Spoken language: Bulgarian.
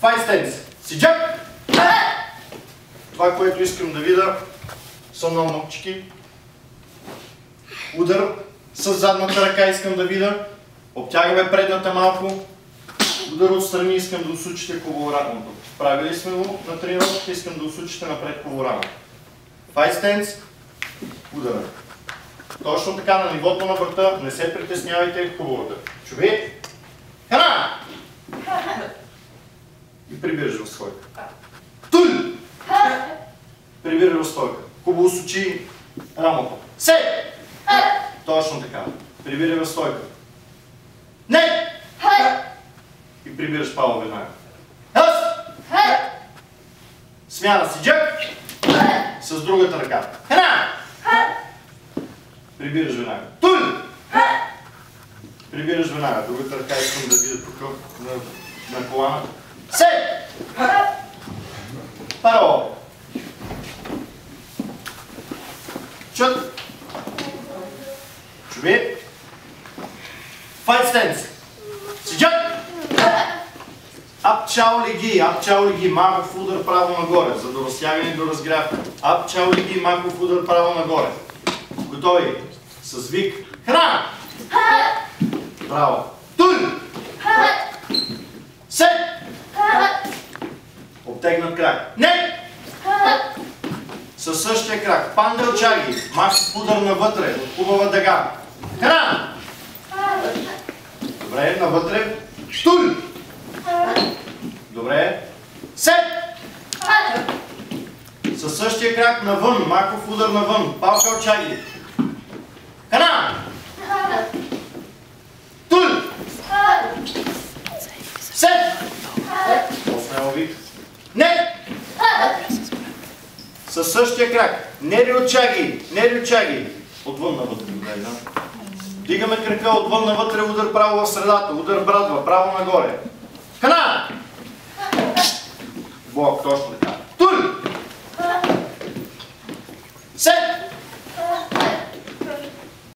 Fight stance. Сиджак! Това, което искам да видя, са много ногчики. Удар с задната ръка искам да видя. Обтягаме предната малко. Удар отстрани искам да усучите хубаво. Правили сме го на тренировката, искам да усучите напред хубаво. Fight stance. Удара. Точно така на нивото на врата, не се притеснявайте, хубаво удар. Човек! Хана! И прибираш в стойка. Туй! Прибираш в стойка. Хубаво сучи рамото. Се! Точно така. Прибираш в стойка. Не! И прибираш пало веднага. Смяна си джак. С другата ръка. Хана! Прибираш веднага. Туй! Прибираш веднага. Другата ръка искам да видя тук на колана. Се! Паро! Чут! Човек! Fight stance! Сиджак! Апчао лиги, маков удар право нагоре, за да разтягане до разгряване. Апчао лиги, маков удар право нагоре. Готови? С вик. Храна! Браво! Туй! Се! Обтегнат крак. Не! Със същия крак. Пандел чаги. Маков удар навътре. От хубава дъга. Храна! Добре, навътре. Туй! Добре. Се! Със същия крак навън. Маков удар навън. Палка от чаги. Храна! Туй! Се! По-смело вик. Не! Със същия крак. Не рючаги. Отвън навътре. Дигаме крака отвън навътре, удар право в средата, удар брадва, право нагоре. Хана! Блок, точно така.